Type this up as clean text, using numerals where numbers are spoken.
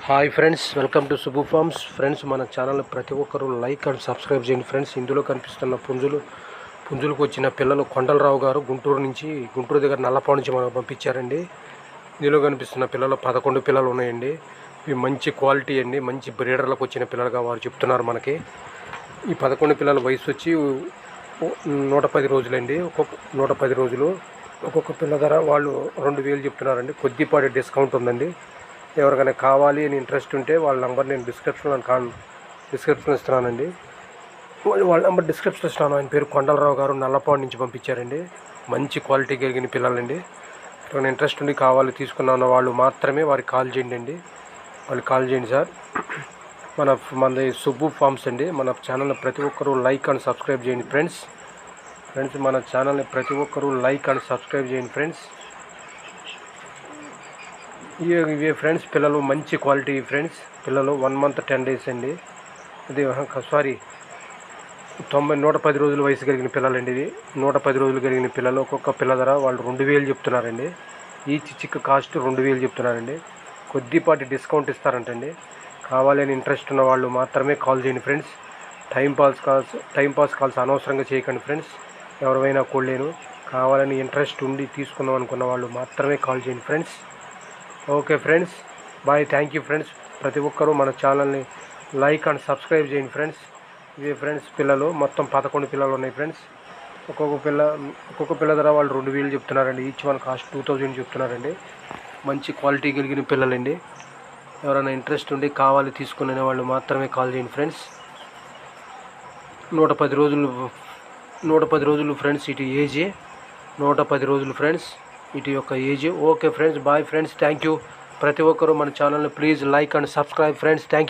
Hi friends, welcome to Subbu farms. Friends, మన channel ప్రతి ఒక్కరూ లైక్ అండ్ సబ్స్క్రైబ్ చేయండి ఫ్రెండ్స్. ఇందులో కనిపిస్తున్న పుంజులకు వచ్చిన పిల్లలు కొండలరావు గారు గుంటూరు దగ్గర నల్లపాడు నుంచి మనకు పంపించారండి. ఇందులో కనిపిస్తున్న పిల్లలు 11 పిల్లలు ఉన్నాయండి. ఇవి మంచి క్వాలిటీ అండి, మంచి బ్రీడర్లకు వచ్చిన పిల్లలుగా వారు చెప్తున్నారు మనకి. ఈ 11 పిల్లల వయసు వచ్చి 110 రోజులండి. 110 రోజులు. ఒక్కొక్క పిల్ల ధర వాళ్ళు 2000 చెప్తున్నారండి. కొద్దిపాటి డిస్కౌంట్ ఉందండి. ఎవరికైనా కావాలి అని ఇంట్రెస్ట్ ఉంటే వాళ్ళ నెంబర్ నేను డిస్క్రిప్షన్ ఇస్తున్నానండి. వాళ్ళ నెంబర్ డిస్క్రిప్షన్ ఇస్తాను. ఆయన పేరు కొండలరావు గారు, నల్లపాడు నుంచి పంపించారండి. మంచి క్వాలిటీ కలిగిన పిల్లలండి. ఎవరైనా ఇంట్రెస్ట్ ఉండి కావాలి తీసుకున్న వాళ్ళు మాత్రమే వారికి కాల్ చేయండి అండి. వాళ్ళకి కాల్ చేయండి సార్. మనది సుబ్బు ఫార్మ్స్ అండి. మన ఛానల్ని ప్రతి ఒక్కరూ లైక్ అండ్ సబ్స్క్రైబ్ చేయండి ఫ్రెండ్స్. మన ఛానల్ని ప్రతి ఒక్కరూ లైక్ అండ్ సబ్స్క్రైబ్ చేయండి ఫ్రెండ్స్. ఇవే ఫ్రెండ్స్ పిల్లలు, మంచి క్వాలిటీ ఫ్రెండ్స్. పిల్లలు 1 month 10 days అండి. ఇది 110 రోజుల వయసు కలిగిన పిల్లలండి. ఇది 110 రోజులు కలిగిన పిల్లలు. ఒక్కొక్క పిల్ల ధర వాళ్ళు 2000 చెప్తున్నారండి. ఈచ్ చిక్ కాస్ట్ 2000 చెప్తున్నారండి. కొద్దిపాటి డిస్కౌంట్ ఇస్తారంటండి. కావాలని ఇంట్రెస్ట్ ఉన్న వాళ్ళు మాత్రమే కాల్ చేయండి ఫ్రెండ్స్. టైం పాస్ కాల్స్ అనవసరంగా చేయకండి ఫ్రెండ్స్. ఎవరైనా కోళ్ళేను కావాలని ఇంట్రెస్ట్ ఉండి తీసుకుందాం అనుకున్న వాళ్ళు మాత్రమే కాల్ చేయండి friends. Okay friends, bye. Thank you friends. ప్రతి ఒక్కరూ మన ఛానల్ని లైక్ అండ్ సబ్స్క్రైబ్ చేయండి ఫ్రెండ్స్. ఇవే ఫ్రెండ్స్ పిల్లలు, మొత్తం 11 పిల్లలు ఉన్నాయి ఫ్రెండ్స్. ఒక్కొక్క పిల్ల ధర వాళ్ళు 2000 చెప్తున్నారండి. ఈచ్ వన్ కాస్ట్ 2000 చెప్తున్నారండి. మంచి క్వాలిటీ కలిగిన పిల్లలండి. ఎవరైనా ఇంట్రెస్ట్ ఉండి కావాలి తీసుకునే వాళ్ళు మాత్రమే కాల్ చేయండి ఫ్రెండ్స్. 110 రోజులు ఫ్రెండ్స్. ఇటు ఏజ్ 110 రోజులు ఫ్రెండ్స్. ఇటు యొక్క age. Okay friends, bye friends. Thank you. ప్రతి ఒక్కరూ మన ఛానల్ని please like and subscribe friends. Thank you.